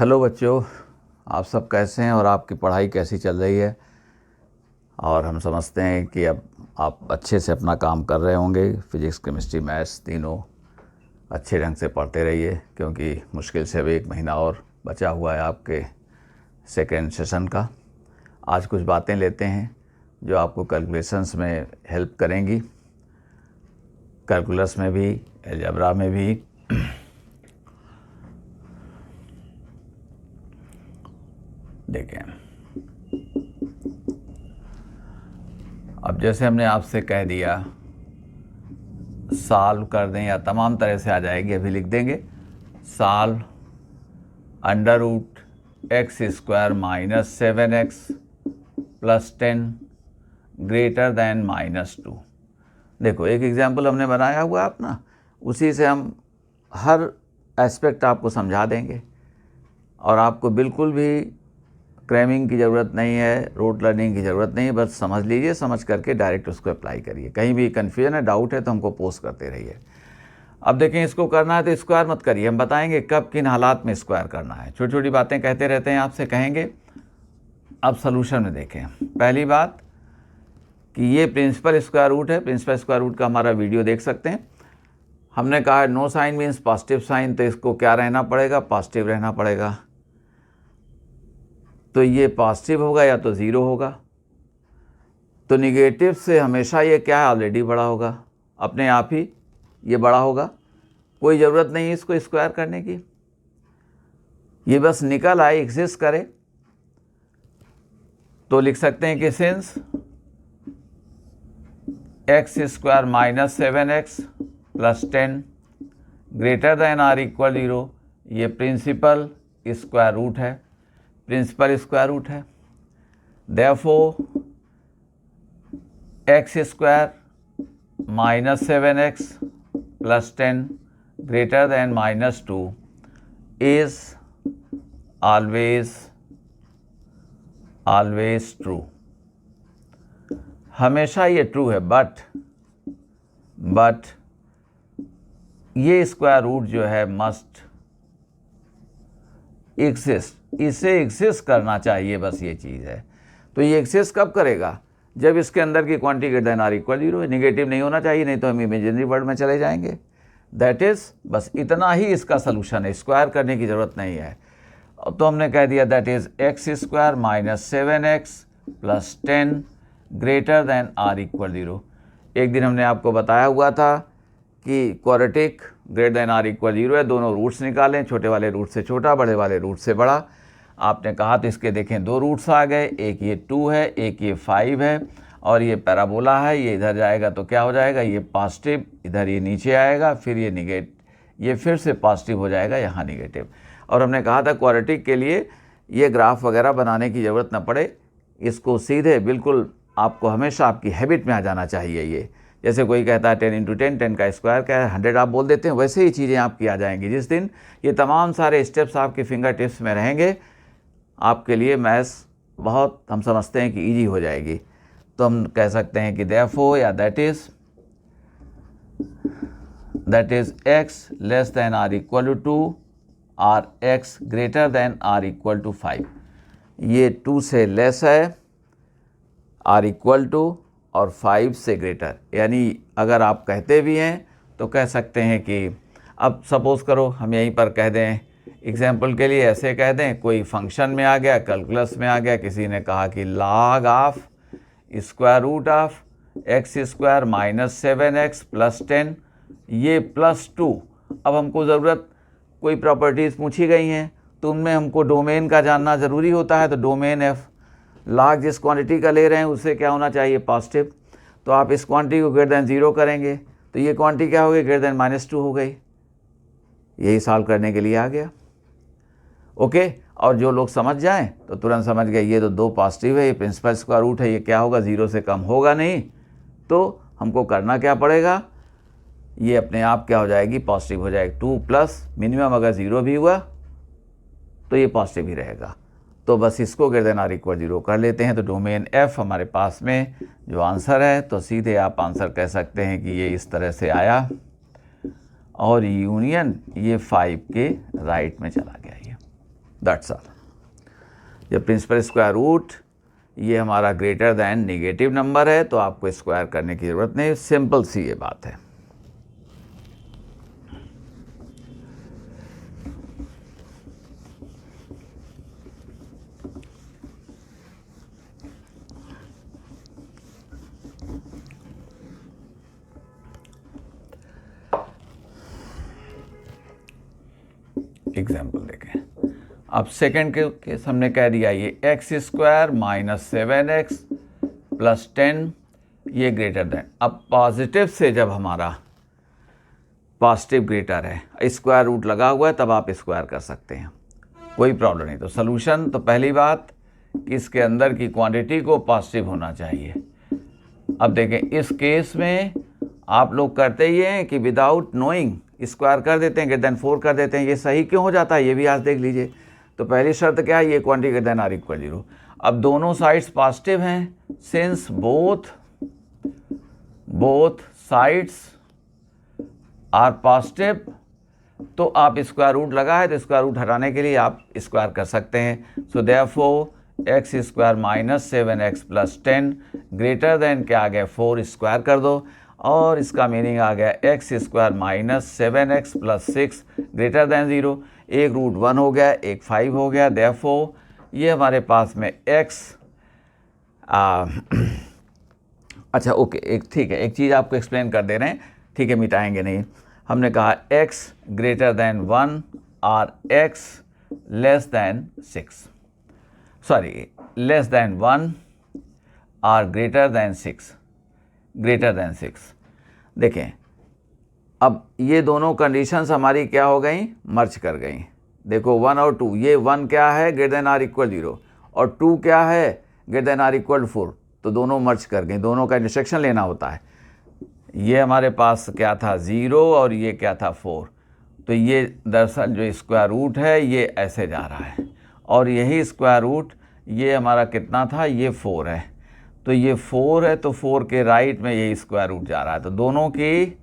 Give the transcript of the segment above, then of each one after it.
Hello बच्चों, आप सब कैसे हैं और आपकी पढ़ाई कैसी चल रही है। और हम समझते हैं कि अब आप अच्छे से अपना काम कर रहे होंगे। फिजिक्स, केमिस्ट्री, मैथ्स तीनों अच्छे ढंग से पढ़ते रहिए, क्योंकि मुश्किल से अब 1 महीना और बचा हुआ है आपके सेकेंड सेशन का। आज कुछ बातें लेते हैं जो आपको कैलकुलेशंस में हेल्प करेंगी, कैलकुलस में भी, अलजेब्रा में भी। देखें, अब जैसे हमने आपसे कह दिया सॉल्व कर दें या तमाम तरह से आ जाएगी, अभी लिख देंगे सॉल्व √x² - 7x + 10 > -2। देखो, एक एग्जाम्पल हमने बनाया हुआ आप ना, उसी से हम हर एस्पेक्ट आपको समझा देंगे और आपको बिल्कुल भी क्रैमिंग की ज़रूरत नहीं है, रोट लर्निंग की ज़रूरत नहीं है। बस समझ लीजिए, समझ करके डायरेक्ट उसको अप्लाई करिए। कहीं भी कन्फ्यूजन है, डाउट है तो हमको पोस्ट करते रहिए। अब देखें, इसको करना है तो स्क्वायर मत करिए, हम बताएंगे कब किन हालात में स्क्वायर करना है। छोटी छोटी बातें कहते रहते हैं, आपसे कहेंगे। अब सोल्यूशन में देखें, पहली बात कि ये प्रिंसिपल स्क्वायर रूट है। प्रिंसिपल स्क्वायर रूट का हमारा वीडियो देख सकते हैं। हमने कहा है no sign means positive sign, तो इसको क्या रहना पड़ेगा? पॉजिटिव रहना पड़ेगा। तो ये पॉजिटिव होगा या तो 0 होगा। तो निगेटिव से हमेशा ये क्या है? ऑलरेडी बड़ा होगा, अपने आप ही ये बड़ा होगा। कोई ज़रूरत नहीं है इसको स्क्वायर करने की, ये बस निकल आए, एग्जिस्ट करे। तो लिख सकते हैं कि सिंस x² - 7x + 10 > 0, ये प्रिंसिपल स्क्वायर रूट है, प्रिंसिपल स्क्वायर रूट है। Therefore x² - 7x + 10 > -2 is always true। हमेशा ये ट्रू है। बट ये स्क्वायर रूट जो है मस्ट एग्जिस्ट, इसे एग्जिस्ट करना चाहिए, बस ये चीज़ है। तो ये एग्जिस्ट कब करेगा? जब इसके अंदर की क्वांटिटी ग्रेटर देन = 0 है। निगेटिव नहीं होना चाहिए, नहीं तो हम इमेजिनरी वर्ल्ड में चले जाएंगे। दैट इज़, बस इतना ही इसका सलूशन है, स्क्वायर करने की ज़रूरत नहीं है। तो हमने कह दिया दैट इज़ x² - 7x + 10 > 0। एक दिन हमने आपको बताया हुआ था कि क्वाड्रेटिक > 0 है। दोनों रूट्स निकालें, छोटे वाले रूट से छोटा, बड़े वाले रूट से बड़ा। आपने कहा तो इसके देखें 2 रूट्स आ गए, एक ये 2 है, एक ये 5 है, और ये पैराबोला है। ये इधर जाएगा तो क्या हो जाएगा? ये पॉजिटिव, इधर ये नीचे आएगा, फिर ये निगेटिव, ये फिर से पॉजिटिव हो जाएगा, यहाँ निगेटिव। और हमने कहा था क्वाड्रेटिक के लिए ये ग्राफ वगैरह बनाने की ज़रूरत न पड़े, इसको सीधे बिल्कुल आपको हमेशा आपकी हैबिट में आ जाना चाहिए। ये जैसे कोई कहता है 10 × 10, 10 का स्क्वायर क्या है? 100 आप बोल देते हैं, वैसे ही चीज़ें आपकी आ जाएंगी। जिस दिन ये तमाम सारे स्टेप्स आपके फिंगर टिप्स में रहेंगे, आपके लिए मैथ्स बहुत, हम समझते हैं कि ईजी हो जाएगी। तो हम कह सकते हैं कि देयरफॉर या दैट इज़ x < 2 और x < 5। ये 2 से लेस है, = और 5 से ग्रेटर। यानी अगर आप कहते भी हैं तो कह सकते हैं कि, अब सपोज़ करो हम यहीं पर कह दें, एग्जाम्पल के लिए ऐसे कह दें, कोई फंक्शन में आ गया, कैलकुलस में आ गया, किसी ने कहा कि log ऑफ x² - 7x + 10, ये +2। अब हमको ज़रूरत, कोई प्रॉपर्टीज़ पूछी गई हैं तो उनमें हमको डोमेन का जानना ज़रूरी होता है। तो डोमेन f, log जिस क्वांटिटी का ले रहे हैं उससे क्या होना चाहिए? पॉजिटिव। तो आप इस क्वांटिटी को > 0 करेंगे तो ये क्वांटिटी क्या हो गई? > -2 हो गई। यही सॉल्व करने के लिए आ गया। ओके, और जो लोग समझ जाएं तो तुरंत समझ गए ये तो 2 पॉजिटिव है, ये प्रिंसिपल स्क्वायर रूट है, ये क्या होगा? 0 से कम होगा नहीं। तो हमको करना क्या पड़ेगा? ये अपने आप क्या हो जाएगी? पॉजिटिव हो जाएगी। 2 प्लस मिनिमम अगर 0 भी हुआ तो ये पॉजिटिव ही रहेगा। तो बस इसको > 0 कर लेते हैं। तो डोमेन f हमारे पास में जो आंसर है, तो सीधे आप आंसर कह सकते हैं कि ये इस तरह से आया और यूनियन ये 5 के राइट में चला गया। ये दैट्स ऑल। जब प्रिंसिपल स्क्वायर रूट ये हमारा ग्रेटर दैन नेगेटिव नंबर है तो आपको स्क्वायर करने की ज़रूरत नहीं, सिंपल सी ये बात है। एग्जाम्पल देखें। अब सेकंड के केस हमने कह दिया ये x square minus 7x plus 10 ये ग्रेटर देन। अब पॉजिटिव से जब हमारा पॉजिटिव ग्रेटर है, स्क्वायर रूट लगा हुआ है, तब आप स्क्वायर कर सकते हैं, कोई प्रॉब्लम नहीं। तो सलूशन तो पहली बात कि इसके अंदर की क्वांटिटी को पॉजिटिव होना चाहिए। अब देखें इस केस में आप लोग करते ही हैं कि विदाउट नोइंग स्क्वायर कर देते हैं, ग्रेटर देन 4 कर देते हैं। ये सही क्यों हो जाता है ये भी आज देख लीजिए। तो पहली शर्त क्या है, ये quantity greater than or equal 0। अब दोनों साइड्स पॉजिटिव हैं, since both sides are positive, तो आप स्क्वायर रूट लगा है तो स्क्वायर रूट हटाने के लिए आप स्क्वायर कर सकते हैं। So therefore x square minus 7x plus 10 greater than क्या आ गया 4 स्क्वायर कर दो, और इसका मीनिंग आ गया x square minus 7x plus 6 greater then 0। एक रूट 1 हो गया, एक 5 हो गया। देयरफॉर ये हमारे पास में x अच्छा ओके, एक ठीक है, एक चीज़ आपको एक्सप्लेन कर दे रहे हैं, ठीक है, मिटाएंगे नहीं। हमने कहा x ग्रेटर देन 1 और x less then 6, sorry less than 1 और ग्रेटर देन 6, ग्रेटर देन 6। देखें अब ये दोनों कंडीशंस हमारी क्या हो गई, मर्ज कर गई। देखो 1 और 2, ये 1 क्या है ग्रेटर देन आर इक्वल 0 और 2 क्या है ग्रेटर देन आर इक्वल 4, तो दोनों मर्ज कर गई, दोनों का इंटरसेक्शन लेना होता है। ये हमारे पास क्या था 0 और ये क्या था 4, तो ये दरअसल जो स्क्वायर रूट है ये ऐसे जा रहा है, और यही स्क्वायर रूट ये हमारा कितना था, ये 4 है, तो ये 4 है, तो 4 के राइट में यही स्क्वायर रूट जा रहा है। तो दोनों की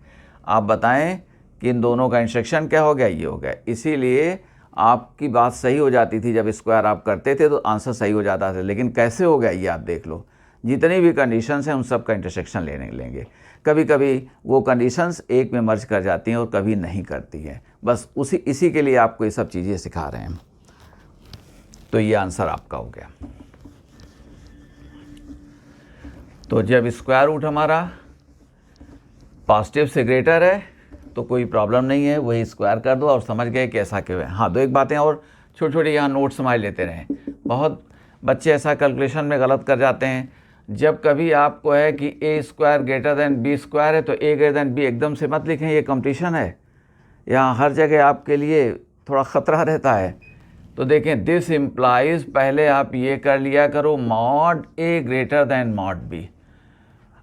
आप बताएं कि इन दोनों का इंटरसेक्शन क्या हो गया, ये हो गया। इसीलिए आपकी बात सही हो जाती थी, जब स्क्वायर आप करते थे तो आंसर सही हो जाता था। लेकिन कैसे हो गया ये आप देख लो, जितनी भी कंडीशंस हैं उन सब का इंटरसेक्शन लेंगे। कभी कभी वो कंडीशंस एक में मर्ज कर जाती हैं और कभी नहीं करती हैं, बस इसी के लिए आपको ये सब चीज़ें सिखा रहे हैं। तो ये आंसर आपका हो गया। तो जब स्क्वायर रूट हमारा पॉजिटिव से ग्रेटर है तो कोई प्रॉब्लम नहीं है, वही स्क्वायर कर दो और समझ गए कि ऐसा क्यों है। हाँ, दो एक बातें और छोटी छोटी यहाँ नोट समझ लेते रहें। बहुत बच्चे ऐसा कैलकुलेशन में गलत कर जाते हैं। जब कभी आपको है कि A square greater than B square है तो ए ग्रेटर देन बी एकदम से मत लिखें, ये कंपटीशन है, यहाँ हर जगह आपके लिए थोड़ा ख़तरा रहता है। तो देखें दिस इम्प्लाइज, पहले आप ये कर लिया करो mod A greater than mod B.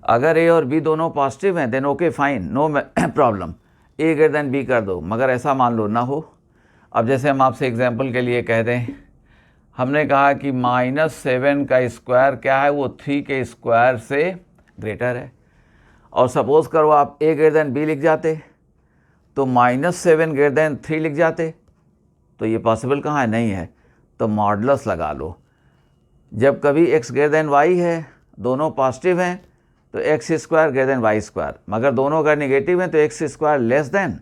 अगर ए और बी दोनों पॉजिटिव हैं then okay fine, no problem, A greater than B कर दो। मगर ऐसा मान लो ना हो। अब जैसे हम आपसे एग्जांपल के लिए कह दें, हमने कहा कि -7 का स्क्वायर क्या है, वो 3 के स्क्वायर से ग्रेटर है, और सपोज़ करो आप ए ग्रेटर देन बी लिख जाते तो -7 ग्रेटर देन 3 लिख जाते, तो ये पॉसिबल कहाँ है, नहीं है। तो मॉडुलस लगा लो। जब कभी x ग्रेटर देन y है, दोनों पॉजिटिव हैं, तो x square greater than y square, मगर दोनों अगर निगेटिव हैं तो x square less than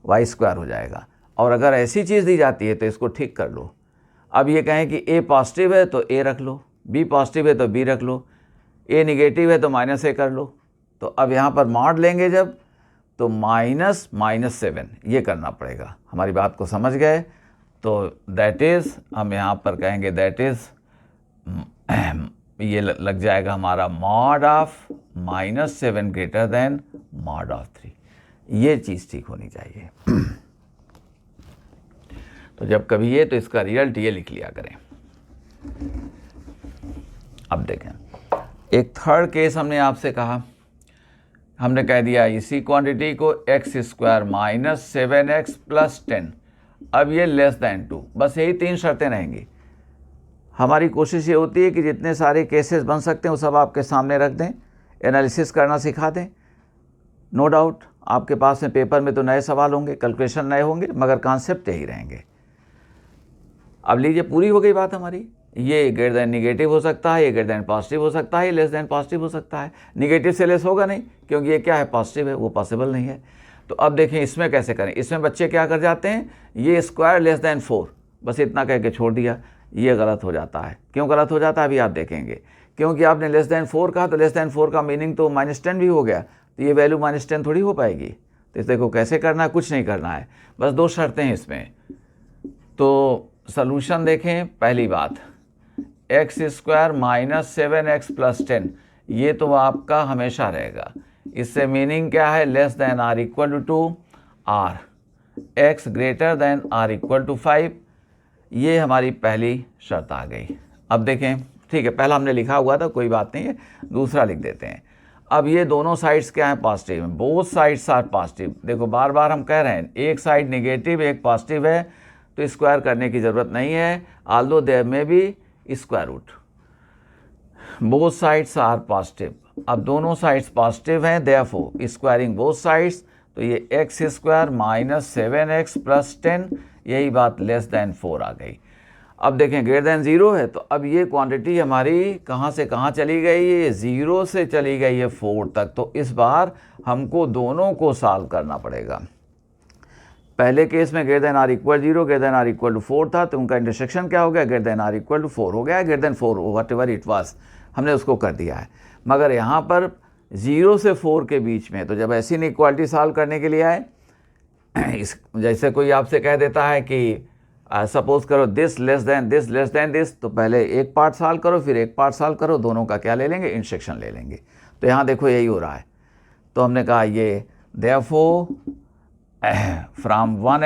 y square हो जाएगा। और अगर ऐसी चीज़ दी जाती है तो इसको ठीक कर लो। अब ये कहें कि ए पॉजिटिव है तो ए रख लो, बी पॉजिटिव है तो बी रख लो, ए निगेटिव है तो -a कर लो। तो अब यहाँ पर मॉड लेंगे जब, तो -7 ये करना पड़ेगा। हमारी बात को समझ गए? तो दैट इज़, हम यहाँ पर कहेंगे दैट इज़, ये लग जाएगा हमारा mod of -7 greater than mod of 3। ये चीज़ ठीक होनी चाहिए। तो जब कभी ये, तो इसका रिजल्ट ये लिख लिया करें। अब देखें, एक थर्ड केस हमने आपसे कहा, हमने कह दिया इसी क्वांटिटी को एक्स स्क्वायर -7x प्लस 10, अब ये लेस देन 2, बस यही 3 शर्तें रहेंगी। हमारी कोशिश ये होती है कि जितने सारे केसेस बन सकते हैं वो सब आपके सामने रख दें, एनालिसिस करना सिखा दें। नो डाउट आपके पास में पेपर में तो नए सवाल होंगे, कैलकुलेशन नए होंगे, मगर कॉन्सेप्ट यही रहेंगे। अब लीजिए पूरी हो गई बात हमारी, ये ग्रेटर देन निगेटिव हो सकता है, ये ग्रेटर देन पॉजिटिव हो सकता है, ये लेस देन पॉजिटिव हो सकता है। निगेटिव से लेस होगा नहीं, क्योंकि ये क्या है, पॉजिटिव है, वो पॉसिबल नहीं है। तो अब देखें इसमें कैसे करें। इसमें बच्चे क्या कर जाते हैं, ये स्क्वायर लेस देन 4 बस इतना कह के छोड़ दिया, ये गलत हो जाता है। क्यों गलत हो जाता है अभी आप देखेंगे, क्योंकि आपने लेस देन 4 कहा, तो लेस देन 4 का मीनिंग तो -10 भी हो गया, तो ये वैल्यू -10 थोड़ी हो पाएगी। तो देखो कैसे करना है, कुछ नहीं करना है, बस 2 शर्तें हैं इसमें। तो सॉल्यूशन देखें, पहली बात x² -7x + 10, ये तो आपका हमेशा रहेगा। इससे मीनिंग क्या है, less than or equal to r, x greater than or equal to 5, ये हमारी पहली शर्त आ गई। अब देखें, ठीक है, पहला हमने लिखा हुआ था, कोई बात नहीं है, दूसरा लिख देते हैं। अब ये दोनों साइड्स क्या हैं, पॉजिटिव हैं, बोथ साइड्स आर पॉजिटिव। देखो बार बार हम कह रहे हैं, एक साइड निगेटिव एक पॉजिटिव है, तो स्क्वायर करने की ज़रूरत नहीं है, ऑल्दो देयर में भी square root. Both sides are positive, अब दोनों साइड्स पॉजिटिव हैं, देयरफॉर स्क्वायरिंग बोथ साइड्स, तो ये x² -7x + 10, यही बात लेस देन 4 आ गई। अब देखें ग्रेटर देन 0 है, तो अब ये क्वांटिटी हमारी कहाँ से कहाँ चली गई, ये 0 से चली गई है 4 तक। तो इस बार हमको दोनों को सॉल्व करना पड़ेगा। पहले केस में greater than or equal 0, greater than or equal to 4 था, तो उनका इंटरसेक्शन क्या हो गया, greater than or equal to 4 हो गया, greater than 4 whatever it was, हमने उसको कर दिया है। मगर यहाँ पर 0 से 4 के बीच में, तो जब ऐसी इनइक्वालिटी सॉल्व करने के लिए आए, जैसे कोई आपसे कह देता है कि सपोज करो दिस लेस देन दिस, तो पहले एक पार्ट सॉल्व करो, फिर एक पार्ट सॉल्व करो, दोनों का क्या ले लेंगे, इंटरसेक्शन ले लेंगे। तो यहाँ देखो यही हो रहा है। तो हमने कहा ये therefore from 1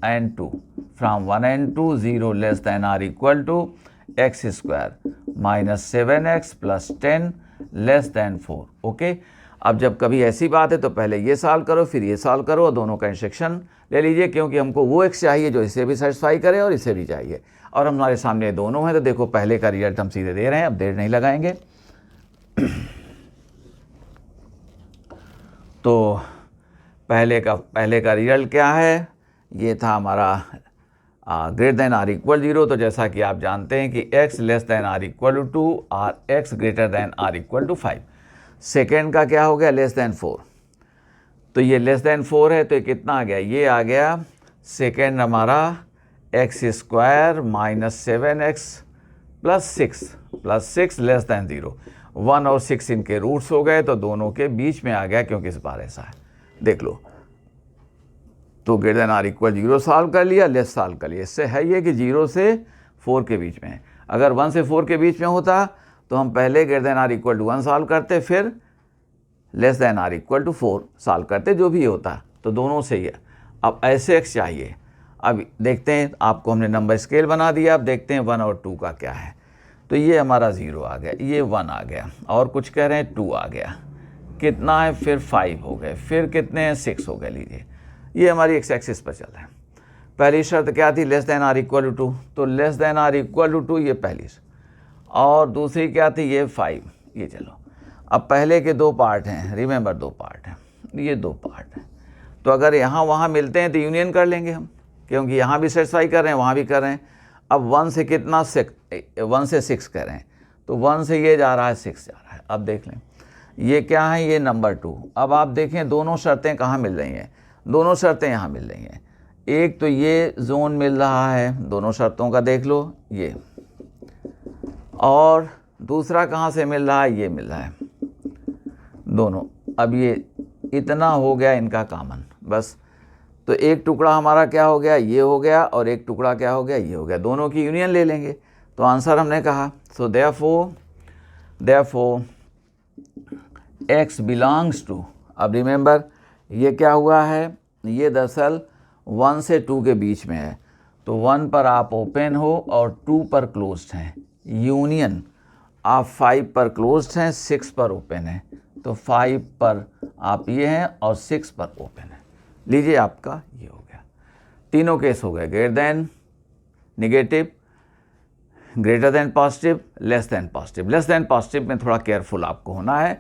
and 2 0 less than or equal to x² -7x + 10 less than 4। Okay, अब जब कभी ऐसी बात है तो पहले ये सॉल्व करो, फिर ये सॉल्व करो, और दोनों का इंटरसेक्शन ले लीजिए, क्योंकि हमको वो x चाहिए जो इसे भी सेटिस्फाई करे और इसे भी चाहिए, और हमारे सामने दोनों हैं। तो देखो पहले का रिजल्ट हम सीधे दे रहे हैं, अब देर नहीं लगाएंगे। तो पहले का रिजल्ट क्या है, ये था हमारा ग्रेटर देन आर इक्वल 0। तो जैसा कि आप जानते हैं कि x less than or equal to 2 और x greater than or equal to 5। Second का क्या हो गया, लेस देन 4, तो ये लेस देन 4 है, तो ये कितना आ गया, ये आ गया सेकेंड हमारा x² -7x + 6 लेस देन 0। 1 और 6 इनके रूट्स हो गए, तो दोनों के बीच में आ गया, क्योंकि इस बार ऐसा है, देख लो। तो greater than or equal 0 solve कर लिया, लेस सॉल्व कर लिया। इससे है ये कि 0 से 4 के बीच में है। अगर 1 से 4 के बीच में होता तो हम पहले greater than or equal to 1 solve करते, फिर less than or equal to 4 solve करते, जो भी होता। तो दोनों से ही है। अब ऐसे x चाहिए। अब देखते हैं, आपको हमने नंबर स्केल बना दिया, अब देखते हैं 1 और 2 का क्या है। तो ये हमारा 0 आ गया, ये 1 आ गया, और कुछ कह रहे हैं 2 आ गया, कितना है, फिर 5 हो गए, फिर कितने हैं, 6 हो गए। लीजिए ये हमारी एक्स एक्सिस पर चल रहा है। पहली शर्त क्या थी, less than or equal to 2, तो less than or equal to 2 ये पहली, और दूसरी क्या थी, ये 5। ये चलो, अब पहले के 2 पार्ट हैं, रिमेंबर 2 पार्ट हैं, ये 2 पार्ट हैं। तो अगर यहाँ वहाँ मिलते हैं तो यूनियन कर लेंगे हम, क्योंकि यहाँ भी सेटिस्फाई कर रहे हैं, वहाँ भी कर रहे हैं। अब 1 से कितना, 1 से 6 कर रहे हैं, तो 1 से ये जा रहा है, 6 जा रहा है। अब देख लें ये क्या है, ये नंबर 2। अब आप देखें दोनों शर्तें कहाँ मिल रही हैं, दोनों शर्तें यहाँ मिल रही हैं। एक तो ये जोन मिल रहा है, दोनों शर्तों का देख लो ये, और दूसरा कहाँ से मिल रहा है, ये मिल रहा है दोनों। अब ये इतना हो गया इनका कॉमन, बस। तो एक टुकड़ा हमारा क्या हो गया, ये हो गया, और एक टुकड़ा क्या हो गया, ये हो गया, दोनों की यूनियन ले लेंगे। तो आंसर हमने कहा, so therefore x belongs to, अब रिमेंबर ये क्या हुआ है, ये दरअसल 1 से 2 के बीच में है। तो 1 पर आप ओपन हो और 2 पर क्लोज्ड हैं, यूनियन आप 5 पर क्लोज्ड हैं, 6 पर ओपन है। तो 5 पर आप ये हैं और 6 पर ओपन है। लीजिए आपका ये हो गया, तीनों केस हो गए, greater than negative, greater than positive, less than positive. Less than positive में थोड़ा केयरफुल आपको होना है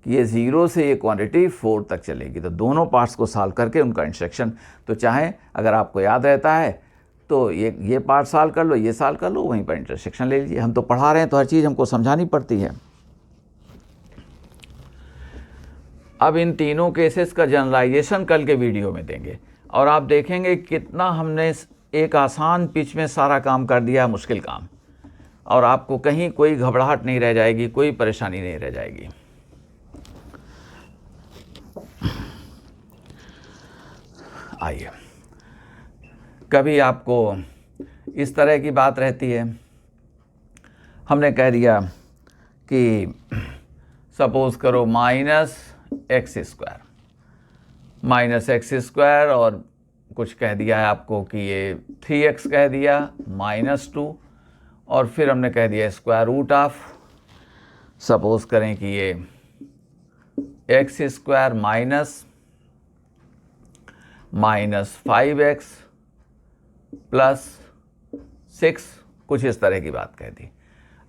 कि ये 0 से ये क्वांटिटी 4 तक चलेगी। तो दोनों पार्ट्स को सॉल्व करके उनका इंटरसेक्शन, तो चाहे अगर आपको याद रहता है तो ये पार्ट सॉल्व कर लो, ये सॉल्व कर लो, वहीं पर इंटरसेक्शन ले लीजिए। हम तो पढ़ा रहे हैं तो हर चीज़ हमको समझानी पड़ती है। अब इन तीनों केसेस का जनरलाइजेशन कल के वीडियो में देंगे और आप देखेंगे कितना हमने एक आसान पिच में सारा काम कर दिया, मुश्किल काम, और आपको कहीं कोई घबराहट नहीं रह जाएगी, कोई परेशानी नहीं रह जाएगी। आइए, कभी आपको इस तरह की बात रहती है, हमने कह दिया कि सपोज करो -x² और कुछ कह दिया है आपको कि ये 3x कह दिया -2, और फिर हमने कह दिया स्क्वायर रूट ऑफ, सपोज करें कि ये x² -5x + 6, कुछ इस तरह की बात कह दी।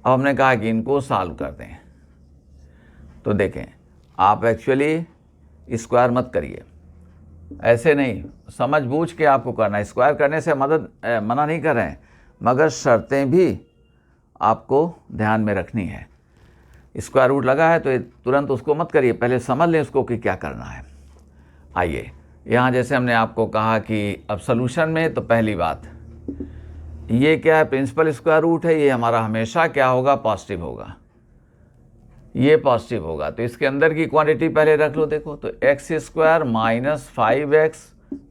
अब हमने कहा कि इनको सॉल्व कर दें। तो देखें, आप एक्चुअली स्क्वायर मत करिए, ऐसे नहीं, समझ बूझ के आपको करना है। स्क्वायर करने से मना नहीं कर रहे हैं, मगर शर्तें भी आपको ध्यान में रखनी है। स्क्वायर रूट लगा है तो तुरंत उसको मत करिए, पहले समझ लें उसको कि क्या करना है। आइए, यहाँ जैसे हमने आपको कहा कि अब सॉल्यूशन में, तो पहली बात ये क्या है, प्रिंसिपल स्क्वायर रूट है, ये हमारा हमेशा क्या होगा, पॉजिटिव होगा, ये पॉजिटिव होगा। तो इसके अंदर की क्वांटिटी पहले रख लो। देखो तो x² -5x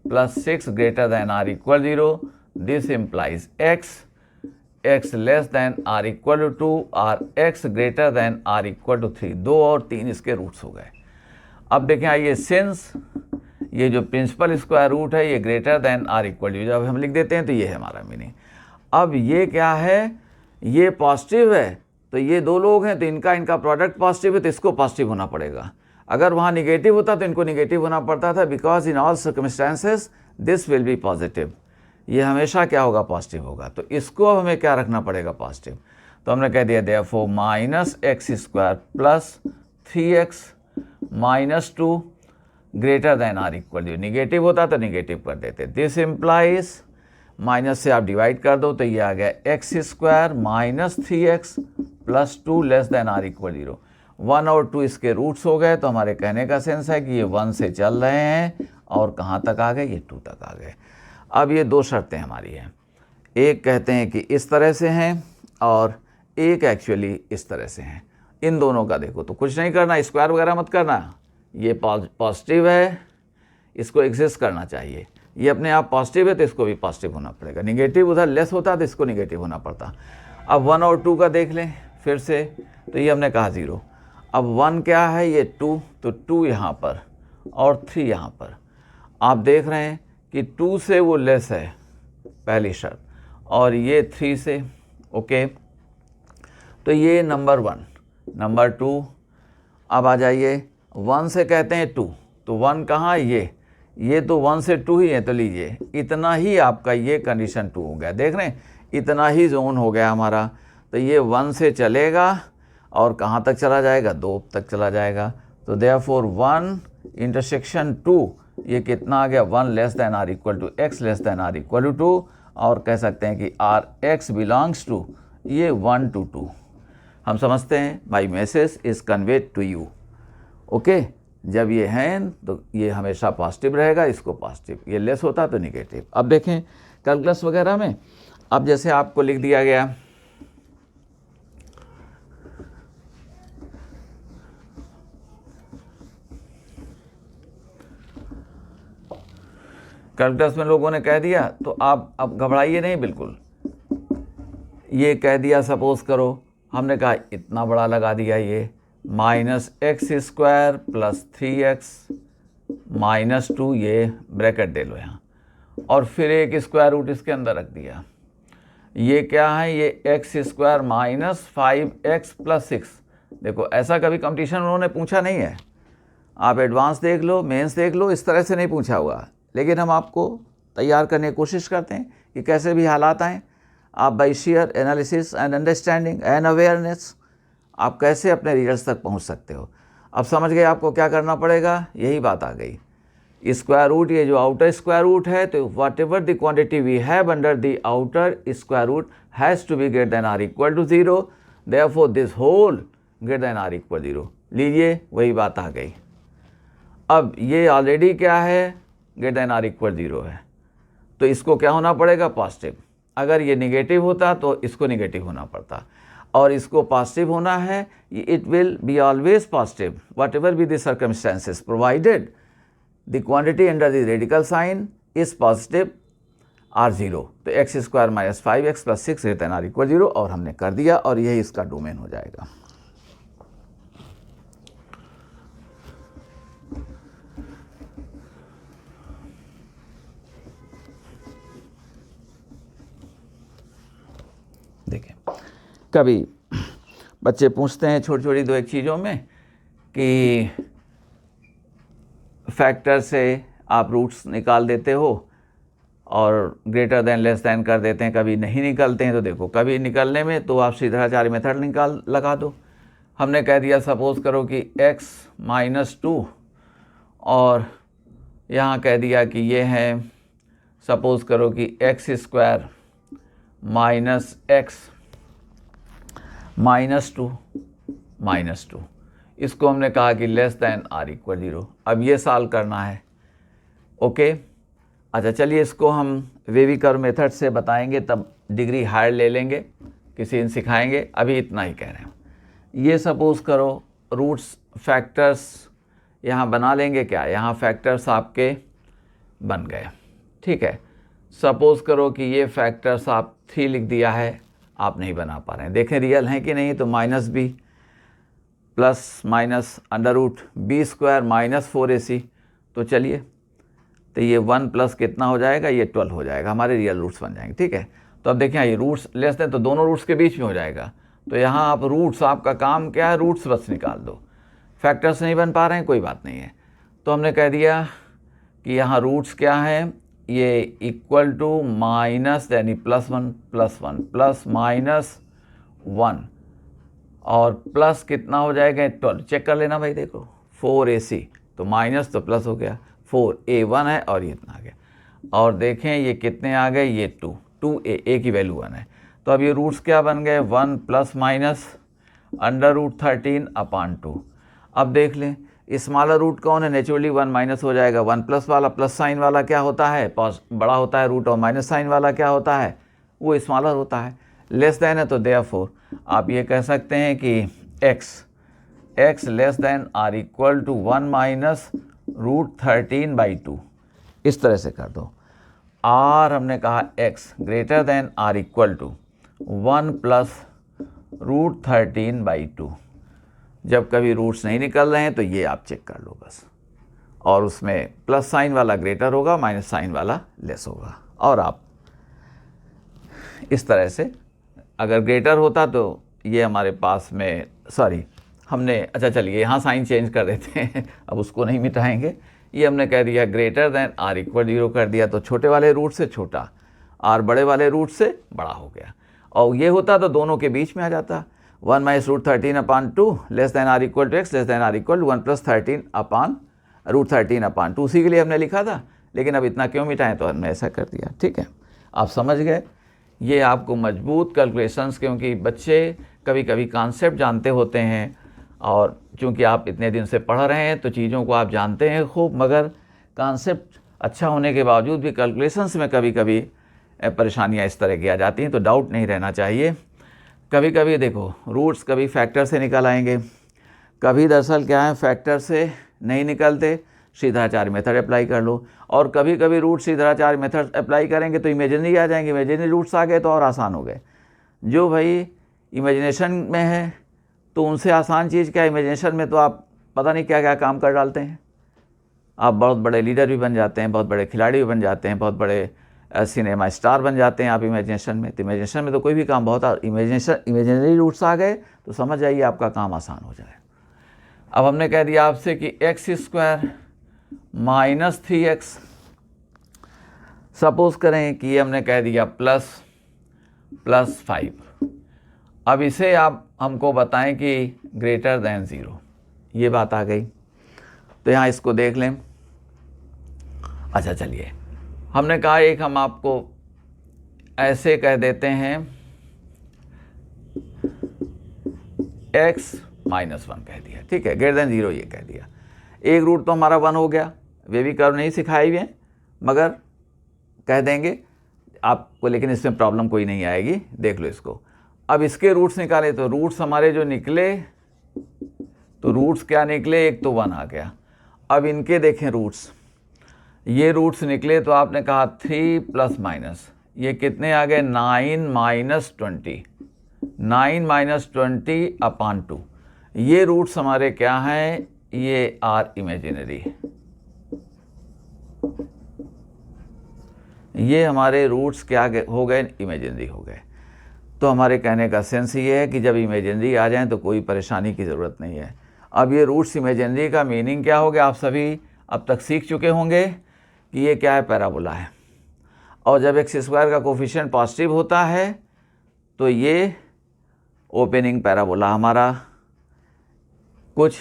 + 6 greater than or equal 0, this implies x less than or equal to 2 और x greater than or equal to 3। 2 और 3 इसके रूट्स हो गए। अब देखें, आइए, सिंस ये जो प्रिंसिपल स्क्वायर रूट है ये greater than or equal to, जब हम लिख देते हैं तो ये है हमारा मीनिंग। अब ये क्या है, ये पॉजिटिव है, तो ये दो लोग हैं तो इनका प्रोडक्ट पॉजिटिव है, तो इसको पॉजिटिव होना पड़ेगा। अगर वहाँ निगेटिव होता तो इनको निगेटिव होना पड़ता था, because in all circumstances this will be positive, ये हमेशा क्या होगा, पॉजिटिव होगा। तो इसको अब हमें क्या रखना पड़ेगा, पॉजिटिव। तो हमने कह दिया therefore -x² + 3x - 2 greater than or equal to, negative होता तो निगेटिव कर देते। दिस इम्प्लाइज, माइनस से आप डिवाइड कर दो तो ये आ गया x² - 3x + 2 less than or equal 0। 1 और 2 इसके रूट्स हो गए, तो हमारे कहने का सेंस है कि ये 1 से चल रहे हैं और कहाँ तक आ गए, ये 2 तक आ गए। अब ये दो शर्तें हमारी हैं, एक कहते हैं कि इस तरह से हैं और एक एक्चुअली इस तरह से हैं। इन दोनों का देखो तो कुछ नहीं करना, स्क्वायर वगैरह मत करना, ये पॉजिटिव है, इसको एग्जिस्ट करना चाहिए। ये अपने आप पॉजिटिव है तो इसको भी पॉजिटिव होना पड़ेगा, निगेटिव उधर लेस होता तो इसको निगेटिव होना पड़ता। अब 1 और 2 का देख लें फिर से, तो ये हमने कहा 0। अब 1 क्या है, ये 2, तो 2 यहाँ पर और 3 यहाँ पर। आप देख रहे हैं कि 2 से वो लेस है, पहली शर्त, और ये 3 से, ओके। तो ये नंबर 1। नंबर 2, अब आ जाइए, 1 से कहते हैं 2, तो 1 कहाँ, ये तो 1 से 2 ही है, तो लीजिए इतना ही आपका ये कंडीशन 2 हो गया। देख रहे हैं, इतना ही जोन हो गया हमारा। तो ये 1 से चलेगा और कहाँ तक चला जाएगा, 2 तक चला जाएगा। तो देयरफॉर 1 इंटरसेक्शन 2, ये कितना आ गया, 1 less than or equal to x less than or equal to 2, और कह सकते हैं कि आर x बिलोंग्स टू ये 1 to 2। हम समझते हैं my message is conveyed to you, okay. जब ये हैं तो ये हमेशा पॉजिटिव रहेगा, इसको पॉजिटिव, ये लेस होता तो निगेटिव। अब देखें कैलकुलस वगैरह में, अब जैसे आपको लिख दिया गया कैलकुलस में लोगों ने कह दिया, तो आप अब घबराइए नहीं बिल्कुल। ये कह दिया, सपोज करो हमने कहा इतना बड़ा लगा दिया, ये -x² + 3x - 2, ये ब्रैकेट दे लो यहाँ, और फिर एक स्क्वायर रूट इसके अंदर रख दिया। ये क्या है, ये x² -5x + 6। देखो ऐसा कभी कंपटीशन उन्होंने पूछा नहीं है, आप एडवांस देख लो, मेंस देख लो, इस तरह से नहीं पूछा हुआ। लेकिन हम आपको तैयार करने की कोशिश करते हैं कि कैसे भी हालात आएँ, आप by share analysis and understanding and awareness आप कैसे अपने रिजल्ट्स तक पहुंच सकते हो। अब समझ गए आपको क्या करना पड़ेगा, यही बात आ गई स्क्वायर रूट, ये जो आउटर स्क्वायर रूट है, तो whatever the quantity we have under the outer square root has to be greater than or equal to 0, therefore this whole greater than or equal 0। लीजिए वही बात आ गई। अब ये ऑलरेडी क्या है, ग्रेटर देन आर इक्वल 0 है, तो इसको क्या होना पड़ेगा, पॉजिटिव। अगर ये निगेटिव होता तो इसको निगेटिव होना पड़ता, और इसको पॉजिटिव होना है, it will be always positive whatever be the circumstances provided the quantity under the radical sign is positive or 0। तो x square minus 5x plus 6 greater than or equal 0, और हमने कर दिया, और यही इसका डोमेन हो जाएगा। देखें, कभी बच्चे पूछते हैं छोटी छोटी दो एक चीज़ों में कि फैक्टर से आप रूट्स निकाल देते हो और ग्रेटर देन लेस देन कर देते हैं, कभी नहीं निकलते हैं। तो देखो, कभी निकलने में तो आप सीधाचारी मेथड लगा दो। हमने कह दिया, सपोज़ करो कि x -2, और यहाँ कह दिया कि ये है, सपोज़ करो कि x स्क्वायर माइनस x -2, इसको हमने कहा कि लेस देन आर इक्वल 0। अब ये सॉल्व करना है, ओके। अच्छा, चलिए इसको हम वेवी कर्व मेथड से बताएंगे, तब डिग्री हायर ले लेंगे, किसी दिन सिखाएंगे, अभी इतना ही कह रहे हैं। ये सपोज़ करो रूट्स फैक्टर्स यहाँ बना लेंगे, क्या यहाँ फैक्टर्स आपके बन गए, ठीक है। सपोज़ करो कि ये फैक्टर्स आप 3 लिख दिया है, आप नहीं बना पा रहे हैं, देखें रियल हैं कि नहीं। तो -b plus minus under root b square minus 4ac, तो चलिए, तो ये 1 प्लस कितना हो जाएगा, ये 12 हो जाएगा, हमारे रियल रूट्स बन जाएंगे, ठीक है। तो अब देखें, ये रूट्स लेस दें तो दोनों रूट्स के बीच में हो जाएगा। तो यहाँ आप रूट्स, आपका काम क्या है, रूट्स बस निकाल दो। फैक्टर्स नहीं बन पा रहे हैं, कोई बात नहीं है। तो हमने कह दिया कि यहाँ रूट्स क्या है, ये इक्वल टू माइनस यानी +1 +1 प्लस -1, और प्लस कितना हो जाएगा, 12। चेक कर लेना भाई, देखो 4ac, तो माइनस तो प्लस हो गया, 4a1 है, और ये इतना आ गया। और देखें ये कितने आ गए, ये 2a की वैल्यू 1 है। तो अब ये रूट्स क्या बन गए, 1 प्लस माइनस √13/2। अब देख लें, स्मॉलर रूट कौन है, नेचुरली 1 माइनस हो जाएगा। 1 प्लस वाला, प्लस साइन वाला क्या होता है, बड़ा होता है रूट, और माइनस साइन वाला क्या होता है, वो स्मॉलर होता है। लेस देन है, तो देयरफॉर आप ये कह सकते हैं कि x less than or equal to 1 minus √13/2, इस तरह से कर दो। r हमने कहा x greater than or equal to 1 plus √13/2। जब कभी रूट्स नहीं निकल रहे हैं तो ये आप चेक कर लो बस, और उसमें प्लस साइन वाला ग्रेटर होगा, माइनस साइन वाला लेस होगा। और आप इस तरह से, अगर ग्रेटर होता तो ये हमारे पास में, सॉरी हमने, अच्छा चलिए यहाँ साइन चेंज कर देते हैं, अब उसको नहीं मिटाएंगे। ये हमने कह दिया ग्रेटर देन आर इक्वल 0 कर दिया, तो छोटे वाले रूट से छोटा, आर बड़े वाले रूट से बड़ा हो गया। और ये होता तो दोनों के बीच में आ जाता, 1 minus √13/2 less than or equal to x less than or equal to 1 plus √13/2। उसी के लिए हमने लिखा था, लेकिन अब इतना क्यों मिटाएं, तो हमने ऐसा कर दिया, ठीक है। आप समझ गए, ये आपको मजबूत कैलकुलेशंस, क्योंकि बच्चे कभी कभी कॉन्सेप्ट जानते होते हैं, और चूँकि आप इतने दिन से पढ़ रहे हैं तो चीज़ों को आप जानते हैं खूब, मगर कॉन्सेप्ट अच्छा होने के बावजूद भी कैलकुलेशंस में कभी कभी परेशानियाँ इस तरह की आ जाती हैं, तो डाउट नहीं रहना चाहिए। कभी कभी देखो रूट्स कभी फैक्टर से निकल आएंगे, कभी दरअसल क्या है फैक्टर से नहीं निकलते, सीधाचार्य मेथड अप्लाई कर लो। और कभी कभी रूट सीधाचार्य मेथड अप्लाई करेंगे तो इमेजिनरी आ जाएंगे, इमेजिनरी रूट्स आ गए तो और आसान हो गए। जो भाई इमेजिनेशन में है तो उनसे आसान चीज़ क्या, इमेजिनेशन में तो आप पता नहीं क्या क्या काम कर डालते हैं, आप बहुत बड़े लीडर भी बन जाते हैं, बहुत बड़े खिलाड़ी भी बन जाते हैं, बहुत बड़े सिनेमा स्टार बन जाते हैं आप इमेजिनेशन में। तो इमेजिनेशन में तो कोई भी काम बहुत, इमेजिनरी रूट्स आ गए तो समझ जाइए आपका काम आसान हो जाए। अब हमने कह दिया आपसे कि x square minus 3x, suppose करें कि ये हमने कह दिया प्लस 5। अब इसे आप हमको बताएं कि ग्रेटर देन 0, ये बात आ गई। तो यहाँ इसको देख लें, अच्छा चलिए, हमने कहा एक हम आपको ऐसे कह देते हैं x -1 कह दिया, ठीक है, ग्रेटर देन 0 ये कह दिया। एक रूट तो हमारा 1 हो गया, वे भी कर्व नहीं सिखाए हुए हैं मगर कह देंगे आपको, लेकिन इसमें प्रॉब्लम कोई नहीं आएगी, देख लो इसको। अब इसके रूट्स निकाले तो रूट्स हमारे जो निकले, तो रूट्स क्या निकले, एक तो 1 आ गया। अब इनके देखें रूट्स, ये रूट्स निकले तो आपने कहा 3 प्लस माइनस, ये कितने आ गए, 9 - 20, 9 - 20 अपॉन 2। ये रूट्स हमारे क्या हैं, ये आर इमेजिनरी, ये हमारे रूट्स क्या हो गए, इमेजिनरी हो गए। तो हमारे कहने का सेंस ये है कि जब इमेजिनरी आ जाए तो कोई परेशानी की ज़रूरत नहीं है। अब ये रूट्स इमेजिनरी का मीनिंग क्या हो गया, आप सभी अब तक सीख चुके होंगे कि ये क्या है, पैराबोला है। और जब x स्क्वायर का कोफिशिएंट पॉजिटिव होता है तो ये ओपनिंग पैराबोला हमारा कुछ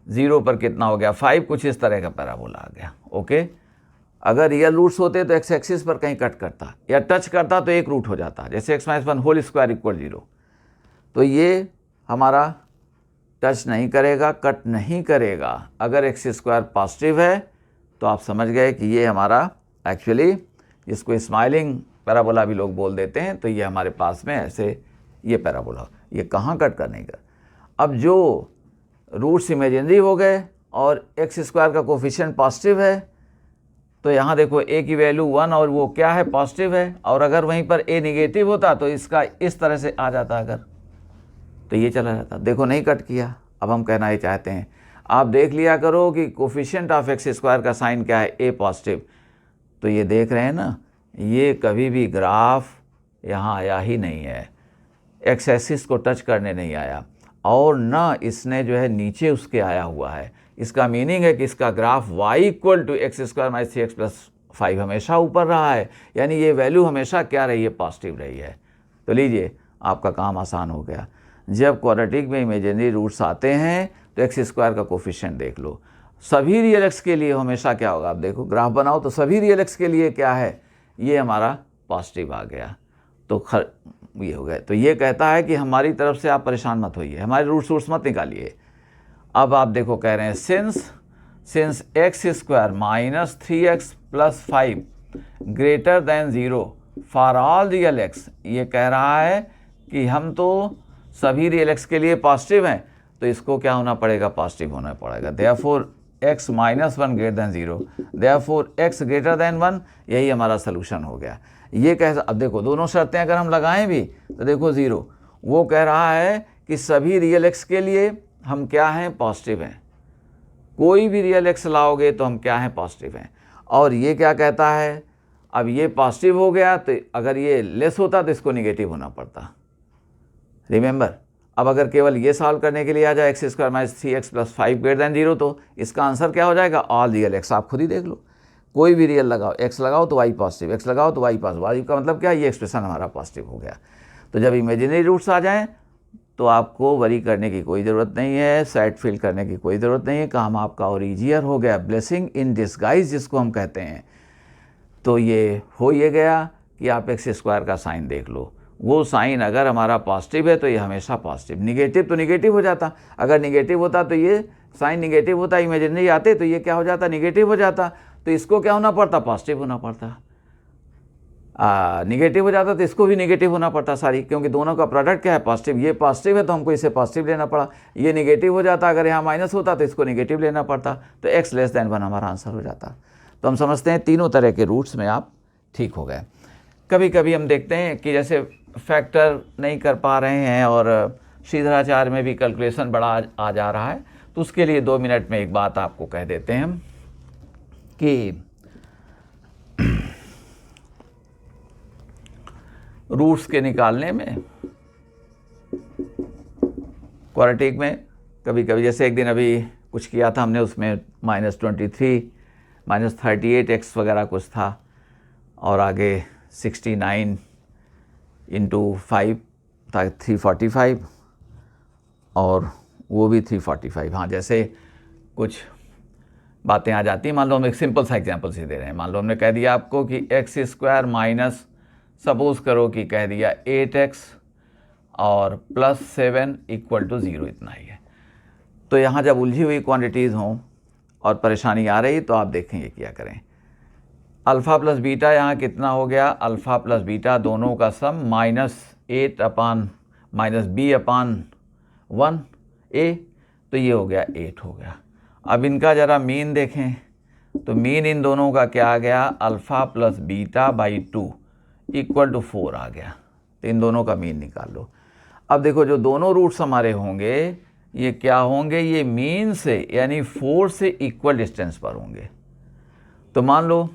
0 पर कितना हो गया, 5, कुछ इस तरह का पैराबोला आ गया। ओके, अगर रियल रूट्स होते तो x एक्सिस पर कहीं कट करता या टच करता तो एक रूट हो जाता, जैसे x - 1 होल स्क्वायर इक्वल 0। तो ये हमारा टच नहीं करेगा, कट नहीं करेगा। अगर x स्क्वायर पॉजिटिव है तो आप समझ गए कि ये हमारा एक्चुअली, इसको स्माइलिंग पैराबोला भी लोग बोल देते हैं, तो ये हमारे पास में ऐसे ये पैराबोला, ये कहाँ कट करने का। अब जो रूट्स इमेजिनरी हो गए और x स्क्वायर का कोफिशिएंट पॉजिटिव है, तो यहाँ देखो a की वैल्यू 1 और वो क्या है, पॉजिटिव है। और अगर वहीं पर a निगेटिव होता तो इसका इस तरह से आ जाता, अगर तो ये चला जाता। देखो नहीं कट किया। अब हम कहना ये चाहते हैं, आप देख लिया करो कि कोफिशिएंट ऑफ x स्क्वायर का साइन क्या है, a पॉजिटिव। तो ये देख रहे हैं ना, ये कभी भी ग्राफ यहाँ आया ही नहीं है, x एक्सिस को टच करने नहीं आया, और ना इसने जो है नीचे उसके आया हुआ है। इसका मीनिंग है कि इसका ग्राफ y = x² - 3x + 5 हमेशा ऊपर रहा है, यानी ये वैल्यू हमेशा क्या रही है, पॉजिटिव रही है। तो लीजिए, आपका काम आसान हो गया। जब क्वाड्रेटिक में इमेजिनरी रूट्स आते हैं तो x स्क्वायर का कोफिशिएंट देख लो, सभी रियल x के लिए हमेशा क्या होगा, आप देखो ग्राफ बनाओ तो सभी रियल x के लिए क्या है, ये हमारा पॉजिटिव आ गया। तो ये हो गया। तो ये कहता है कि हमारी तरफ से आप परेशान मत होइए, हमारे रूट्स मत निकालिए। अब आप देखो कह रहे हैं since x² - 3x + 5 greater than 0 for all real x, ये कह रहा है कि हम तो सभी रियल x के लिए पॉजिटिव हैं, तो इसको क्या होना पड़ेगा, पॉजिटिव होना पड़ेगा। Therefore x - 1 greater than 0, therefore x greater then 1, यही हमारा सोल्यूशन हो गया। ये कह, अब देखो दोनों शर्तें अगर हम लगाएं भी तो देखो 0, वो कह रहा है कि सभी रियल x के लिए हम क्या हैं, पॉजिटिव हैं। कोई भी रियल x लाओगे तो हम क्या हैं, पॉजिटिव हैं। और ये क्या कहता है, अब ये पॉजिटिव हो गया तो अगर ये लेस होता तो इसको निगेटिव होना पड़ता। रिमेंबर, अब अगर केवल ये सॉल्व करने के लिए आ जाए x² - 3x + 5 ग्रेटर देन 0, तो इसका आंसर क्या हो जाएगा, ऑल रियल x। आप खुद ही देख लो, कोई भी रियल लगाओ, x लगाओ तो y पॉजिटिव, x लगाओ तो y पॉजिटिव, y का मतलब क्या, ये एक्सप्रेशन हमारा पॉजिटिव हो गया। तो जब इमेजिनरी रूट्स आ जाएं तो आपको वरी करने की कोई ज़रूरत नहीं है, सेट फील करने की कोई ज़रूरत नहीं है, काम आपका और ईजियर हो गया, ब्लेसिंग इन डिस्गाइज जिसको हम कहते हैं। तो ये हो ये गया कि आप x स्क्वायर का साइन देख लो, वो साइन अगर हमारा पॉजिटिव है तो ये हमेशा पॉजिटिव, निगेटिव तो निगेटिव हो जाता। अगर निगेटिव होता तो ये साइन निगेटिव होता, इमेजिनरी आते तो ये क्या हो जाता, निगेटिव हो जाता। तो इसको क्या होना पड़ता, पॉजिटिव होना पड़ता। निगेटिव हो जाता तो इसको भी निगेटिव होना पड़ता सारी, क्योंकि दोनों का प्रोडक्ट क्या है, पॉजिटिव। ये पॉजिटिव है तो हमको इसे पॉजिटिव लेना पड़ा। ये निगेटिव हो जाता, अगर यहाँ माइनस होता तो इसको निगेटिव लेना पड़ता, तो x < 1 हमारा आंसर हो जाता। तो हम समझते हैं तीनों तरह के रूट्स में आप ठीक हो गए। कभी कभी हम देखते हैं कि जैसे फैक्टर नहीं कर पा रहे हैं और श्रीधराचार्य में भी कैलकुलेशन बड़ा आ जा रहा है, तो उसके लिए 2 मिनट में एक बात आपको कह देते हैं हम कि रूट्स के निकालने में क्वाड्रेटिक में कभी कभी, जैसे एक दिन अभी कुछ किया था हमने, उसमें -23 -38x वगैरह कुछ था, और आगे 69 × 5 था 345, और वो भी 345। हाँ, जैसे कुछ बातें आ जाती हैं। मान लो हम एक सिंपल सा एग्जांपल से दे रहे हैं। मान लो हमने कह दिया आपको कि एक्स स्क्वायर माइनस, सपोज करो कि कह दिया 8x और प्लस 7 इक्वल टू 0, इतना ही है। तो यहाँ जब उलझी हुई क्वांटिटीज़ हों और परेशानी आ रही तो आप देखेंगे क्या करें। अल्फ़ा प्लस बीटा यहाँ कितना हो गया, अल्फ़ा प्लस बीटा दोनों का सम -8 अपान -b/1 a, तो ये हो गया 8 हो गया। अब इनका ज़रा मीन देखें तो मीन इन दोनों का क्या आ गया, alpha plus beta by 2 equal to 4 आ गया। तो इन दोनों का मीन निकाल लो। अब देखो जो दोनों रूट्स हमारे होंगे ये क्या होंगे, ये मीन से यानी 4 से इक्वल डिस्टेंस पर होंगे। तो मान लो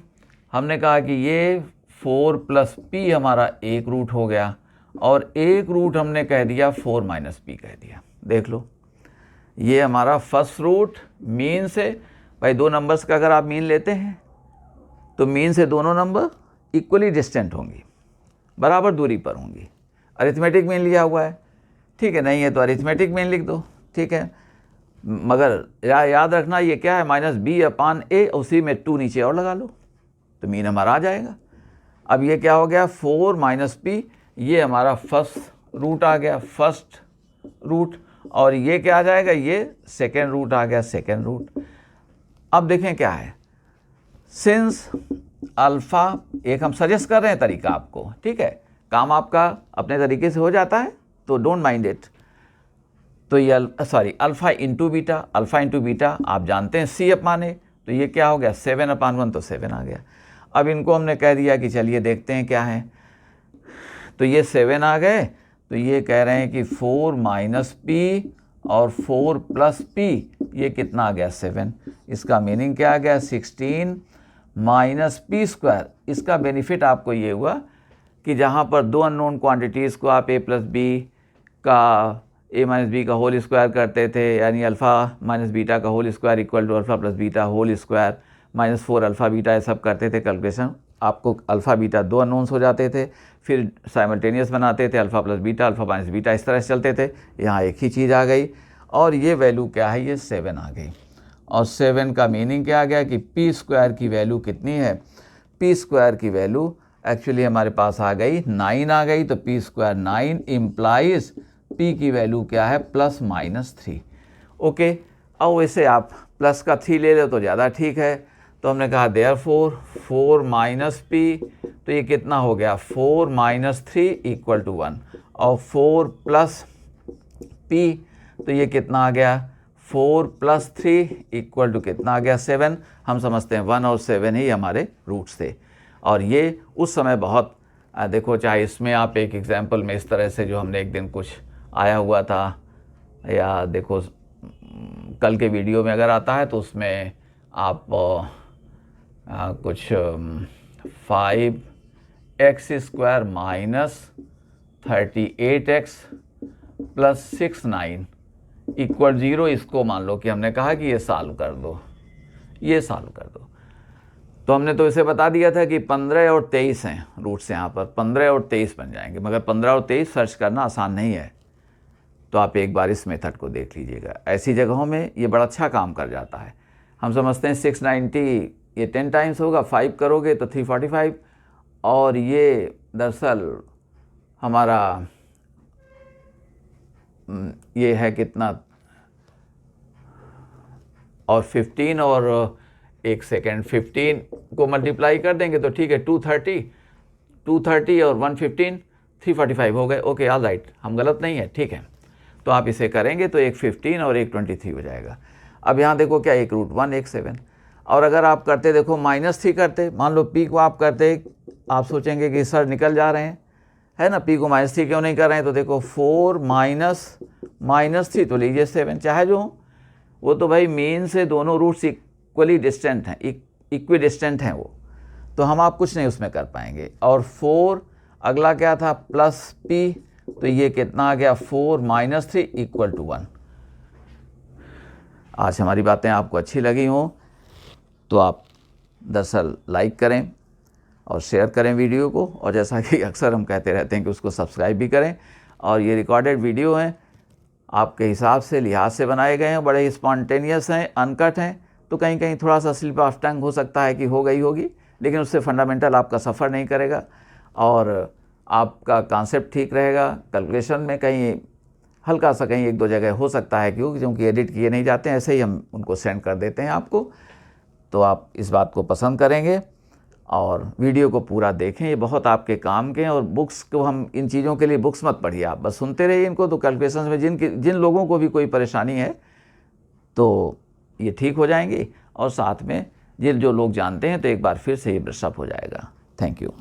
हमने कहा कि ये 4 प्लस p हमारा एक रूट हो गया और एक रूट हमने कह दिया 4 माइनस p कह दिया। देख लो ये हमारा फर्स्ट रूट मीन से, भाई दो नंबर्स का अगर आप मीन लेते हैं तो मीन से दोनों नंबर इक्वली डिस्टेंट होंगी, बराबर दूरी पर होंगी। अरिथमेटिक मीन लिया हुआ है, ठीक है, नहीं है तो अरिथमेटिक मीन लिख दो, ठीक है। मगर याद रखना ये क्या है, -b/a, उसी में 2 नीचे और लगा लो तो मीन हमारा आ जाएगा। अब ये क्या हो गया, 4 माइनस p, ये हमारा फर्स्ट रूट आ गया, फर्स्ट रूट, और ये क्या आ जाएगा, ये सेकेंड रूट आ गया, सेकेंड रूट। अब देखें क्या है, सिंस अल्फ़ा, एक हम सजेस्ट कर रहे हैं तरीका आपको, ठीक है, काम आपका अपने तरीके से हो जाता है तो डोंट माइंड इट। तो ये अल्फ़ा इंटू बीटा आप जानते हैं c/a, तो ये क्या हो गया 7/1, तो 7 आ गया। अब इनको हमने कह दिया कि चलिए देखते हैं क्या है, तो ये 7 आ गए, तो ये कह रहे हैं कि 4 माइनस p और 4 प्लस p, ये कितना आ गया 7। इसका मीनिंग क्या आ गया, 16 माइनस p स्क्वायर। इसका बेनिफिट आपको ये हुआ कि जहाँ पर दो अननोन क्वांटिटीज़ को आप a प्लस b का a माइनस बी का होल स्क्वायर करते थे, यानी अल्फ़ा माइनस बीटा का whole square equal to alpha plus beta whole square -4 alpha beta, ये सब करते थे कैलकुलेशन। आपको अल्फ़ा बीटा दो अननोन्स हो जाते थे, फिर साइमल्टेनियस बनाते थे, alpha plus beta, alpha minus beta, इस तरह से चलते थे। यहाँ एक ही चीज़ आ गई और ये वैल्यू क्या है, ये 7 आ गई। और 7 का मीनिंग क्या आ गया कि p स्क्वायर की वैल्यू कितनी है, p स्क्वायर की वैल्यू एक्चुअली हमारे पास आ गई 9 आ गई। तो p स्क्वायर 9 इम्प्लाइज p की वैल्यू क्या है, +-3। ओके, अब वैसे आप प्लस का 3 ले लो तो ज़्यादा ठीक है। तो हमने कहा देयरफॉर 4 माइनस p, तो ये कितना हो गया 4 माइनस 3 इक्वल टू 1, और 4 प्लस p, तो ये कितना आ गया 4 प्लस 3 इक्वल टू कितना आ गया 7। हम समझते हैं 1 और 7 ही हमारे रूट्स थे। और ये उस समय बहुत देखो, चाहे इसमें आप एक एग्जांपल में इस तरह से जो हमने एक दिन कुछ आया हुआ था, या देखो कल के वीडियो में अगर आता है तो उसमें आप कुछ 5x square minus 38x plus 69 equal 0, इसको मान लो कि हमने कहा कि ये सॉल्व कर दो, ये सॉल्व कर दो। तो हमने तो इसे बता दिया था कि 15 और 23 हैं रूट्स, यहाँ पर 15 और 23 बन जाएंगे, मगर 15 और 23 सर्च करना आसान नहीं है। तो आप एक बार इस मेथड को देख लीजिएगा, ऐसी जगहों में ये बड़ा अच्छा काम कर जाता है। हम समझते हैं 690 ये 10 टाइम्स होगा, 5 करोगे तो 345, और ये दरअसल हमारा ये है कितना, और 15 और एक सेकेंड 15 को मल्टीप्लाई कर देंगे तो ठीक है 230 और 115 345 हो गए। ओके, ऑल राइट, हम गलत नहीं है, ठीक है। तो आप इसे करेंगे तो एक 15 और एक 23 हो जाएगा। अब यहाँ देखो क्या, एक रूट 1 एक 7, और अगर आप करते देखो -3 करते, मान लो p को आप करते, आप सोचेंगे कि सर निकल जा रहे हैं, है ना, p को -3 क्यों नहीं कर रहे हैं। तो देखो 4 माइनस 3, तो लीजिए 7, चाहे जो हो, वो तो भाई मीन से दोनों रूट्स इक्वली डिस्टेंट हैं, इक्वी डिस्टेंट हैं वो, तो हम आप कुछ नहीं उसमें कर पाएंगे। और 4 अगला क्या था, प्लस p, तो ये कितना आ गया 4 माइनस 3 इक्वल टू 1। आज हमारी बातें आपको अच्छी लगी हों तो आप दरअसल लाइक करें और शेयर करें वीडियो को, और जैसा कि अक्सर हम कहते रहते हैं कि उसको सब्सक्राइब भी करें। और ये रिकॉर्डेड वीडियो हैं, आपके हिसाब से लिहाज से बनाए गए हैं, बड़े स्पॉन्टेनियस हैं, अनकट हैं, तो कहीं कहीं थोड़ा सा स्लिप ऑफ टंग हो सकता है कि हो गई होगी, लेकिन उससे फंडामेंटल आपका सफ़र नहीं करेगा और आपका कॉन्सेप्ट ठीक रहेगा। कैलकुलेशन में कहीं हल्का सा कहीं 1-2 जगह हो सकता है क्योंकि एडिट किए नहीं जाते हैं, ऐसे ही हम उनको सेंड कर देते हैं आपको। तो आप इस बात को पसंद करेंगे और वीडियो को पूरा देखें, ये बहुत आपके काम के हैं। और बुक्स को हम इन चीज़ों के लिए बुक्स मत पढ़िए, आप बस सुनते रहिए इनको। तो कैलकुलेशन में जिन लोगों को भी कोई परेशानी है तो ये ठीक हो जाएंगी, और साथ में जो लोग जानते हैं तो एक बार फिर से ये ब्रश अप हो जाएगा। Thank you.